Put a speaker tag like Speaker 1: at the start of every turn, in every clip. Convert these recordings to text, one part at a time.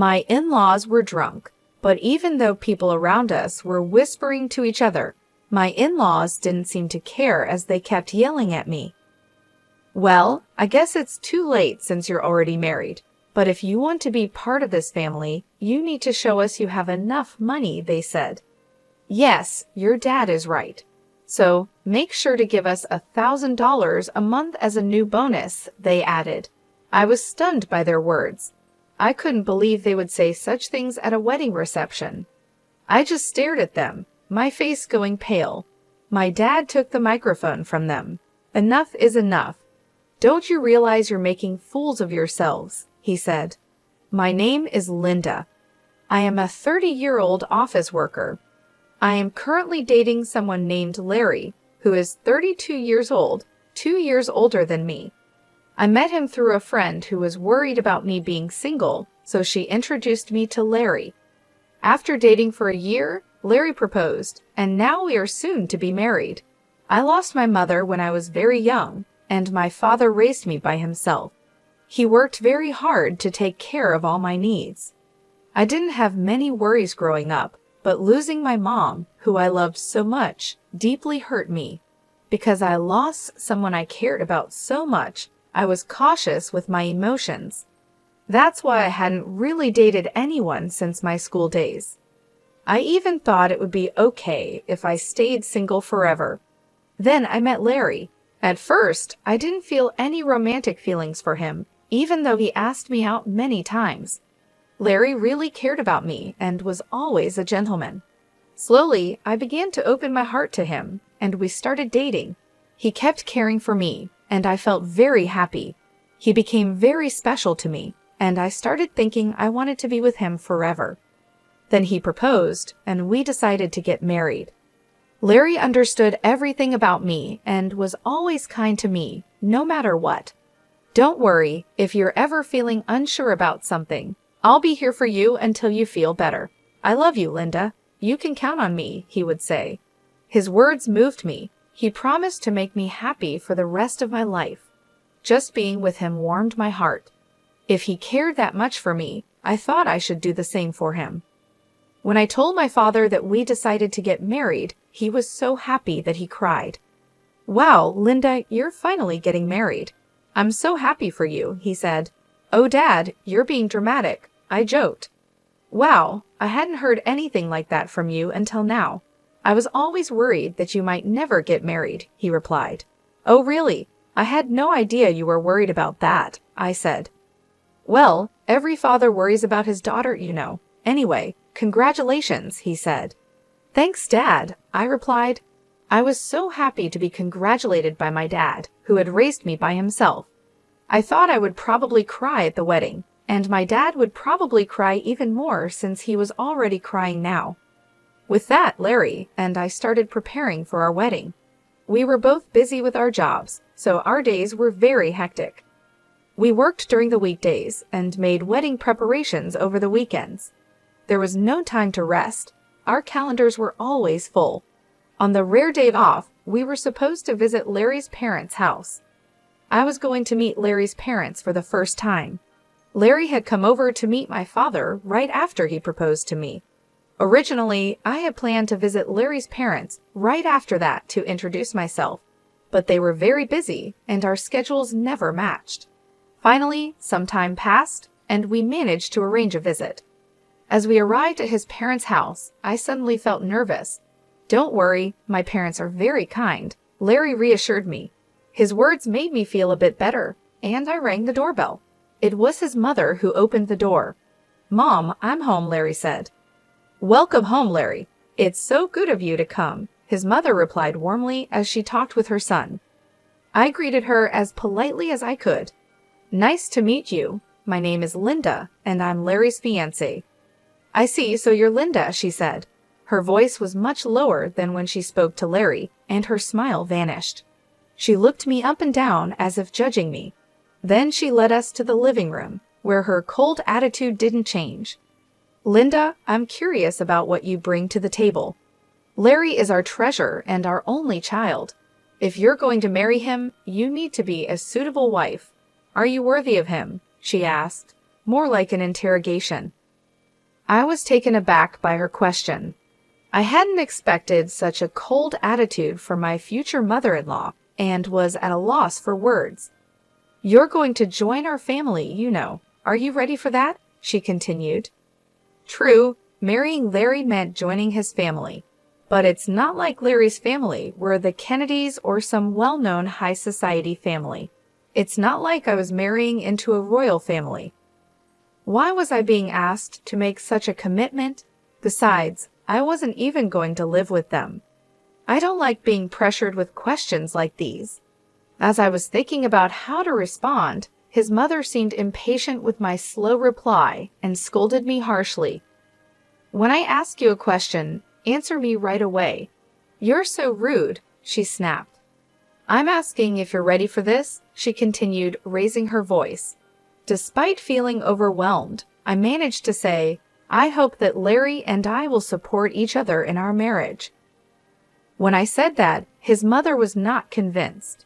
Speaker 1: My in-laws were drunk, but even though people around us were whispering to each other, my in-laws didn't seem to care as they kept yelling at me. Well, I guess it's too late since you're already married. But if you want to be part of this family, you need to show us you have enough money, they said. Yes, your dad is right. So, make sure to give us $1,000 a month as a new bonus, they added. I was stunned by their words. I couldn't believe they would say such things at a wedding reception. I just stared at them, my face going pale. My dad took the microphone from them. Enough is enough. Don't you realize you're making fools of yourselves, he said. My name is Linda. I am a 30-year-old office worker. I am currently dating someone named Larry, who is 32 years old, 2 years older than me. I met him through a friend who was worried about me being single, so she introduced me to Larry. After dating for a year, Larry proposed, and now we are soon to be married. I lost my mother when I was very young, and my father raised me by himself. He worked very hard to take care of all my needs. I didn't have many worries growing up, but losing my mom, who I loved so much, deeply hurt me. Because I lost someone I cared about so much, I was cautious with my emotions. That's why I hadn't really dated anyone since my school days. I even thought it would be okay if I stayed single forever. Then I met Larry. At first, I didn't feel any romantic feelings for him, even though he asked me out many times. Larry really cared about me and was always a gentleman. Slowly, I began to open my heart to him, and we started dating. He kept caring for me, and I felt very happy. He became very special to me, and I started thinking I wanted to be with him forever. Then he proposed, and we decided to get married. Larry understood everything about me and was always kind to me, no matter what. Don't worry, if you're ever feeling unsure about something, I'll be here for you until you feel better. I love you, Linda. You can count on me, he would say. His words moved me. He promised to make me happy for the rest of my life. Just being with him warmed my heart. If he cared that much for me, I thought I should do the same for him. When I told my father that we decided to get married, he was so happy that he cried. Wow, Linda, you're finally getting married. I'm so happy for you, he said. Oh, Dad, you're being dramatic, I joked. Wow, I hadn't heard anything like that from you until now. I was always worried that you might never get married, he replied. Oh, really? I had no idea you were worried about that, I said. Well, every father worries about his daughter, you know. Anyway, congratulations, he said. Thanks, Dad, I replied. I was so happy to be congratulated by my dad, who had raised me by himself. I thought I would probably cry at the wedding, and my dad would probably cry even more since he was already crying now. With that, Larry and I started preparing for our wedding. We were both busy with our jobs, so our days were very hectic. We worked during the weekdays and made wedding preparations over the weekends. There was no time to rest. Our calendars were always full. On the rare day off, we were supposed to visit Larry's parents' house. I was going to meet Larry's parents for the first time. Larry had come over to meet my father right after he proposed to me. Originally, I had planned to visit Larry's parents right after that to introduce myself, but they were very busy and our schedules never matched. Finally, some time passed, and we managed to arrange a visit. As we arrived at his parents' house, I suddenly felt nervous. Don't worry, my parents are very kind, Larry reassured me. His words made me feel a bit better, and I rang the doorbell. It was his mother who opened the door. Mom, I'm home, Larry said. Welcome home, Larry. It's so good of you to come, his mother replied warmly as she talked with her son. I greeted her as politely as I could. Nice to meet you. My name is Linda, and I'm Larry's fiancée. I see, so you're Linda, she said. Her voice was much lower than when she spoke to Larry, and her smile vanished. She looked me up and down as if judging me. Then she led us to the living room, where her cold attitude didn't change. Linda, I'm curious about what you bring to the table. Larry is our treasure and our only child. If you're going to marry him, you need to be a suitable wife. Are you worthy of him? She asked, more like an interrogation. I was taken aback by her question. I hadn't expected such a cold attitude from my future mother-in-law and was at a loss for words. "You're going to join our family, you know. Are you ready for that?" she continued. True, marrying Larry meant joining his family. But it's not like Larry's family were the Kennedys or some well-known high society family. It's not like I was marrying into a royal family. Why was I being asked to make such a commitment? Besides, I wasn't even going to live with them. I don't like being pressured with questions like these. As I was thinking about how to respond, his mother seemed impatient with my slow reply and scolded me harshly. "When I ask you a question, answer me right away. You're so rude," she snapped. "I'm asking if you're ready for this," she continued, raising her voice. Despite feeling overwhelmed, I managed to say, "I hope that Larry and I will support each other in our marriage." When I said that, his mother was not convinced.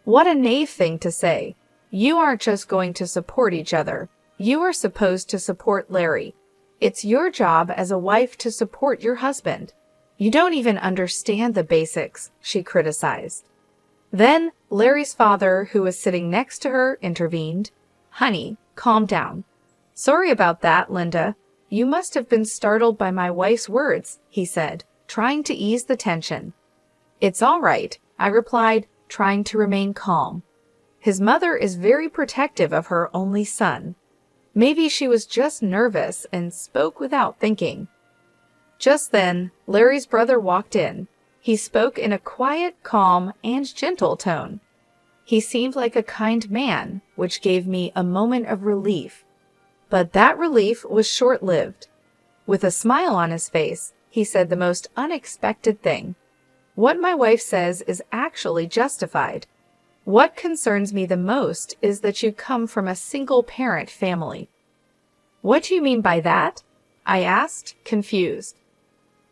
Speaker 1: What a naive thing to say. You aren't just going to support each other. You are supposed to support Larry. It's your job as a wife to support your husband. You don't even understand the basics, she criticized. Then, Larry's father, who was sitting next to her, intervened. "Honey, calm down." "Sorry about that, Linda. You must have been startled by my wife's words," he said, trying to ease the tension. "It's all right," I replied, trying to remain calm. His mother is very protective of her only son. Maybe she was just nervous and spoke without thinking. Just then, Larry's brother walked in. He spoke in a quiet, calm, and gentle tone. He seemed like a kind man, which gave me a moment of relief. But that relief was short-lived. With a smile on his face, he said the most unexpected thing. "What my wife says is actually justified. What concerns me the most is that you come from a single-parent family." "What do you mean by that?" I asked, confused.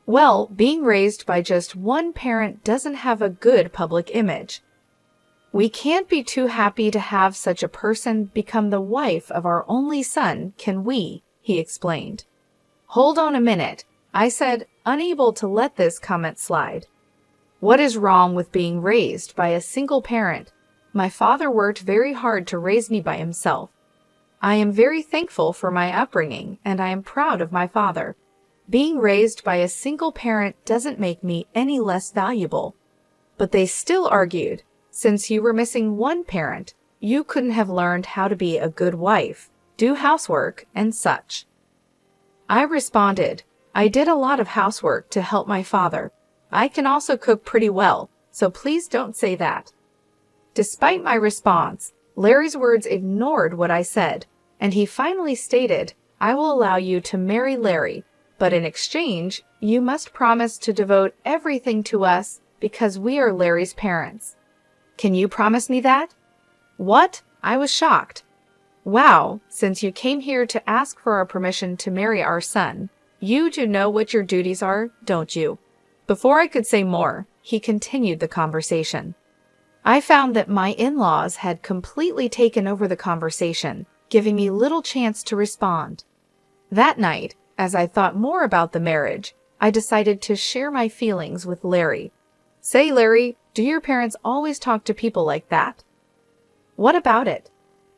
Speaker 1: "Well, being raised by just one parent doesn't have a good public image. We can't be too happy to have such a person become the wife of our only son, can we?" he explained. "Hold on a minute," I said, unable to let this comment slide. "What is wrong with being raised by a single parent? My father worked very hard to raise me by himself. I am very thankful for my upbringing, and I am proud of my father. Being raised by a single parent doesn't make me any less valuable." But they still argued, since you were missing one parent, you couldn't have learned how to be a good wife, do housework, and such. I responded, "I did a lot of housework to help my father. I can also cook pretty well, so please don't say that." Despite my response, Larry's words ignored what I said, and he finally stated, "I will allow you to marry Larry, but in exchange, you must promise to devote everything to us because we are Larry's parents. Can you promise me that?" "What?" I was shocked. "Wow, since you came here to ask for our permission to marry our son, you do know what your duties are, don't you?" Before I could say more, he continued the conversation. I found that my in-laws had completely taken over the conversation, giving me little chance to respond. That night, as I thought more about the marriage, I decided to share my feelings with Larry. "Say, Larry, do your parents always talk to people like that?" "What about it?"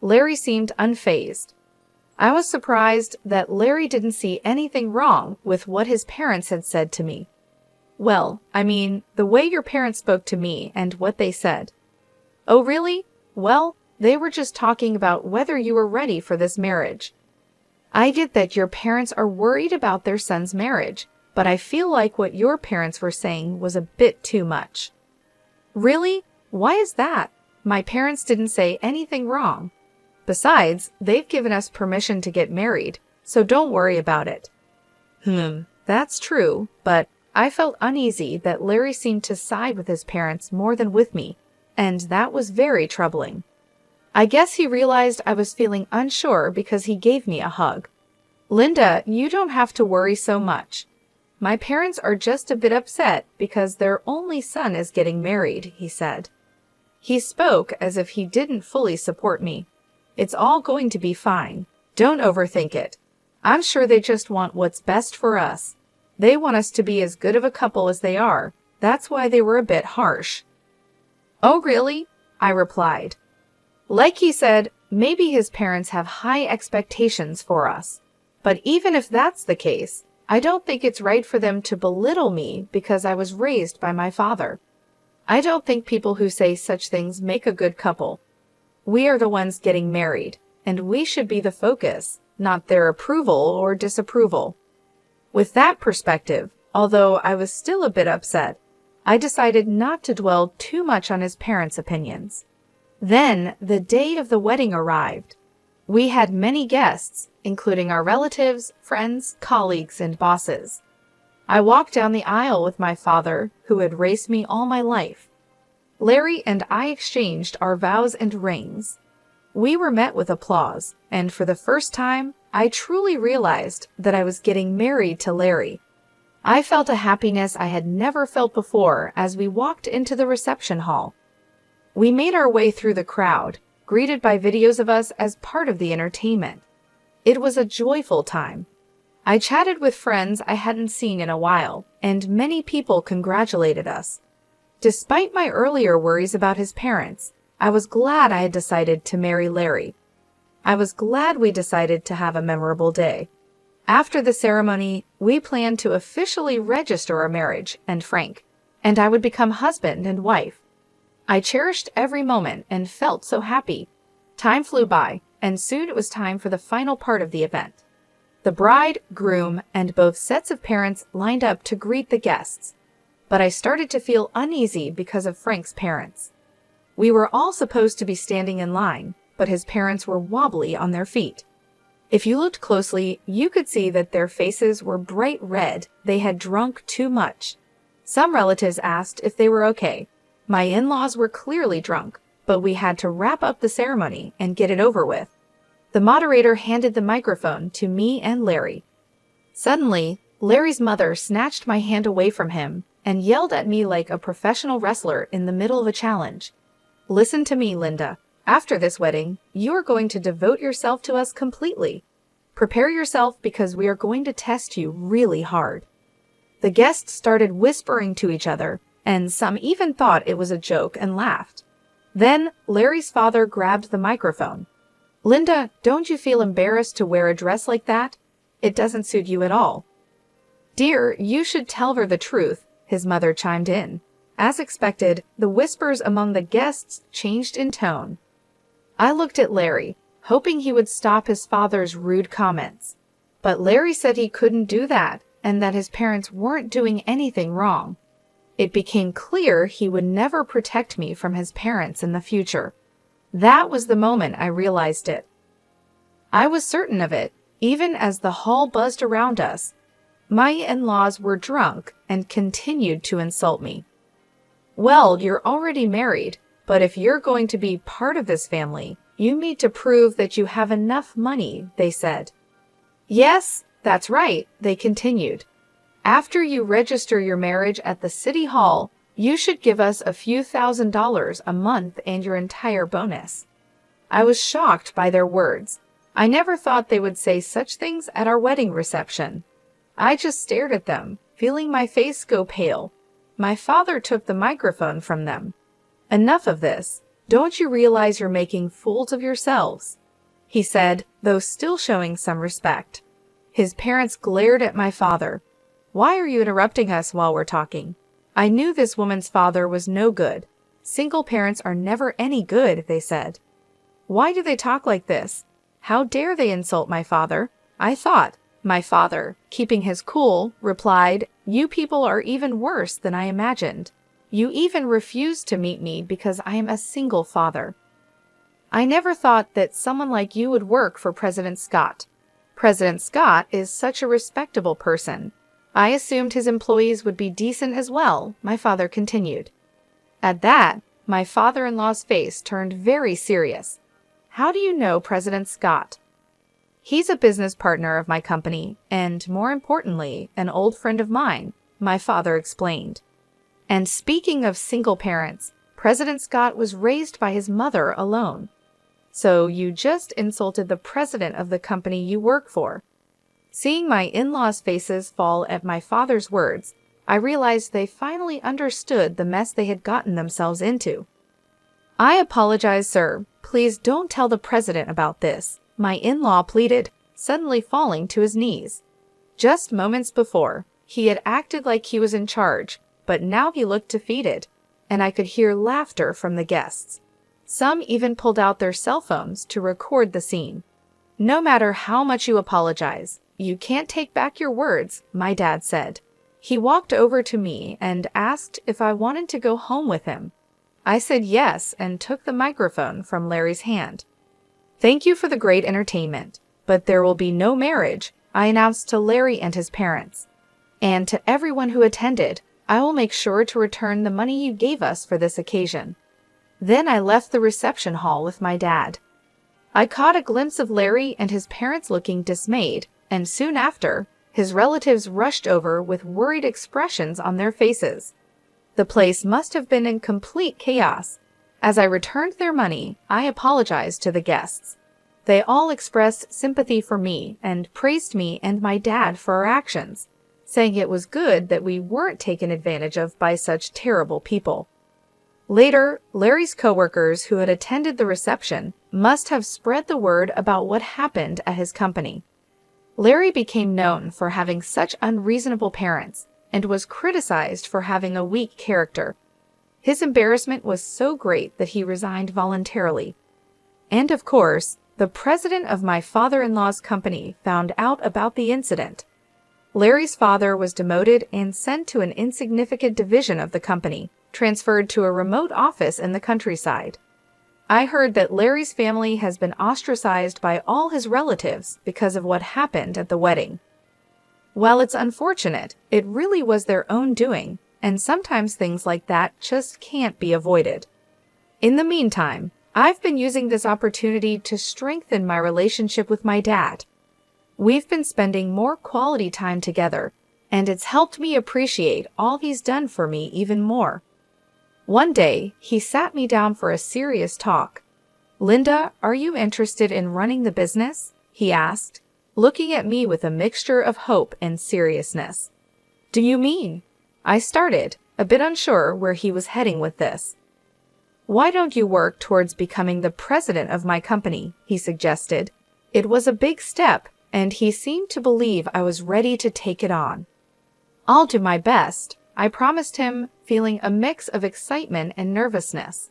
Speaker 1: Larry seemed unfazed. I was surprised that Larry didn't see anything wrong with what his parents had said to me. "Well, I mean, the way your parents spoke to me and what they said." "Oh, really? Well, they were just talking about whether you were ready for this marriage." "I get that your parents are worried about their son's marriage, but I feel like what your parents were saying was a bit too much." "Really? Why is that? My parents didn't say anything wrong. Besides, they've given us permission to get married, so don't worry about it." That's true, but I felt uneasy that Larry seemed to side with his parents more than with me, and that was very troubling. I guess he realized I was feeling unsure because he gave me a hug. "Linda, you don't have to worry so much. My parents are just a bit upset because their only son is getting married," he said. He spoke as if he didn't fully support me. "It's all going to be fine. Don't overthink it. I'm sure they just want what's best for us. They want us to be as good of a couple as they are. That's why they were a bit harsh." "Oh, really?" I replied. Like he said, maybe his parents have high expectations for us. But even if that's the case, I don't think it's right for them to belittle me because I was raised by my father. I don't think people who say such things make a good couple. We are the ones getting married, and we should be the focus, not their approval or disapproval. With that perspective, although I was still a bit upset, I decided not to dwell too much on his parents' opinions. Then the day of the wedding arrived. We had many guests, including our relatives, friends, colleagues, and bosses. I walked down the aisle with my father, who had raised me all my life. Larry and I exchanged our vows and rings. We were met with applause, and for the first time, I truly realized that I was getting married to Larry. I felt a happiness I had never felt before as we walked into the reception hall. We made our way through the crowd, greeted by videos of us as part of the entertainment. It was a joyful time. I chatted with friends I hadn't seen in a while, and many people congratulated us. Despite my earlier worries about his parents, I was glad I had decided to marry Larry. I was glad we decided to have a memorable day. After the ceremony, we planned to officially register our marriage and Frank, and I would become husband and wife. I cherished every moment and felt so happy. Time flew by, and soon it was time for the final part of the event. The bride, groom, and both sets of parents lined up to greet the guests. But I started to feel uneasy because of Frank's parents. We were all supposed to be standing in line, but his parents were wobbly on their feet. If you looked closely, you could see that their faces were bright red. They had drunk too much. Some relatives asked if they were okay. My in-laws were clearly drunk, but we had to wrap up the ceremony and get it over with. The moderator handed the microphone to me and Larry. Suddenly, Larry's mother snatched my hand away from him and yelled at me like a professional wrestler in the middle of a challenge. "Listen to me, Linda. After this wedding, you are going to devote yourself to us completely. Prepare yourself because we are going to test you really hard." The guests started whispering to each other, and some even thought it was a joke and laughed. Then Larry's father grabbed the microphone. "Linda, don't you feel embarrassed to wear a dress like that? It doesn't suit you at all." "Dear, you should tell her the truth," his mother chimed in. As expected, the whispers among the guests changed in tone. I looked at Larry, hoping he would stop his father's rude comments. But Larry said he couldn't do that, and that his parents weren't doing anything wrong. It became clear he would never protect me from his parents in the future. That was the moment I realized it. I was certain of it, even as the hall buzzed around us. My in-laws were drunk and continued to insult me. "Well, you're already married, but if you're going to be part of this family, you need to prove that you have enough money," they said. "Yes, that's right," they continued. "After you register your marriage at the city hall, you should give us a few $1,000s a month and your entire bonus." I was shocked by their words. I never thought they would say such things at our wedding reception. I just stared at them, feeling my face go pale. My father took the microphone from them. "Enough of this. Don't you realize you're making fools of yourselves?" he said, though still showing some respect. His parents glared at my father. "Why are you interrupting us while we're talking?" I knew this woman's father was no good. "Single parents are never any good," they said. "Why do they talk like this? How dare they insult my father?" I thought. My father, keeping his cool, replied, "You people are even worse than I imagined. You even refuse to meet me because I am a single father. I never thought that someone like you would work for President Scott. President Scott is such a respectable person. I assumed his employees would be decent as well," my father continued. At that, my father-in-law's face turned very serious. "How do you know President Scott?" "He's a business partner of my company, and more importantly, an old friend of mine," my father explained. And speaking of single parents, President Scott was raised by his mother alone. "So you just insulted the president of the company you work for." Seeing my in-laws' faces fall at my father's words, I realized they finally understood the mess they had gotten themselves into. "I apologize, sir. Please don't tell the president about this," my in-law pleaded, suddenly falling to his knees. Just moments before, he had acted like he was in charge, but now he looked defeated, and I could hear laughter from the guests. Some even pulled out their cell phones to record the scene. "No matter how much you apologize, you can't take back your words," my dad said. He walked over to me and asked if I wanted to go home with him. I said yes and took the microphone from Larry's hand. "Thank you for the great entertainment, but there will be no marriage," I announced to Larry and his parents. "And to everyone who attended, I will make sure to return the money you gave us for this occasion." Then I left the reception hall with my dad. I caught a glimpse of Larry and his parents looking dismayed, and soon after, his relatives rushed over with worried expressions on their faces. The place must have been in complete chaos. As I returned their money, I apologized to the guests. They all expressed sympathy for me and praised me and my dad for our actions, saying it was good that we weren't taken advantage of by such terrible people. Later, Larry's coworkers who had attended the reception must have spread the word about what happened at his company. Larry became known for having such unreasonable parents and was criticized for having a weak character. His embarrassment was so great that he resigned voluntarily. And of course, the president of my father-in-law's company found out about the incident. Larry's father was demoted and sent to an insignificant division of the company, transferred to a remote office in the countryside. I heard that Larry's family has been ostracized by all his relatives because of what happened at the wedding. While it's unfortunate, it really was their own doing, and sometimes things like that just can't be avoided. In the meantime, I've been using this opportunity to strengthen my relationship with my dad. We've been spending more quality time together, and it's helped me appreciate all he's done for me even more. One day, he sat me down for a serious talk. "Linda, are you interested in running the business?" he asked, looking at me with a mixture of hope and seriousness. "Do you mean?" I started, a bit unsure where he was heading with this. "Why don't you work towards becoming the president of my company?" he suggested. It was a big step, and he seemed to believe I was ready to take it on. "I'll do my best," I promised him, feeling a mix of excitement and nervousness.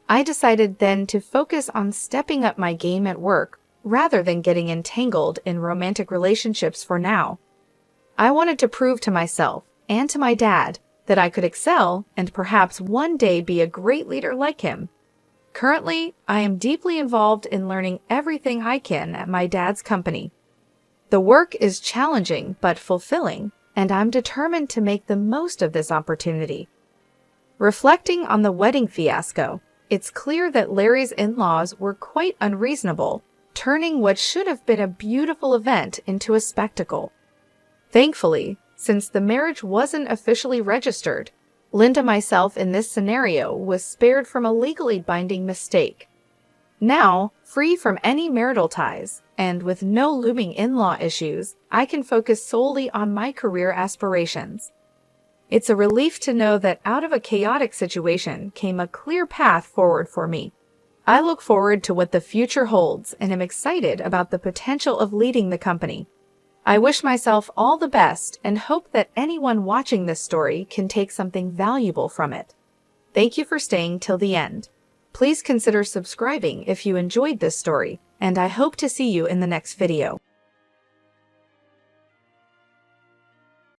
Speaker 1: I decided then to focus on stepping up my game at work rather than getting entangled in romantic relationships for now. I wanted to prove to myself and to my dad that I could excel and perhaps one day be a great leader like him. Currently, I am deeply involved in learning everything I can at my dad's company. The work is challenging but fulfilling, and I'm determined to make the most of this opportunity. Reflecting on the wedding fiasco, it's clear that Larry's in-laws were quite unreasonable, turning what should have been a beautiful event into a spectacle. Thankfully, since the marriage wasn't officially registered, Linda myself in this scenario was spared from a legally binding mistake. Now, free from any marital ties, and with no looming in-law issues, I can focus solely on my career aspirations. It's a relief to know that out of a chaotic situation came a clear path forward for me. I look forward to what the future holds and am excited about the potential of leading the company. I wish myself all the best and hope that anyone watching this story can take something valuable from it. Thank you for staying till the end. Please consider subscribing if you enjoyed this story, and I hope to see you in the next video.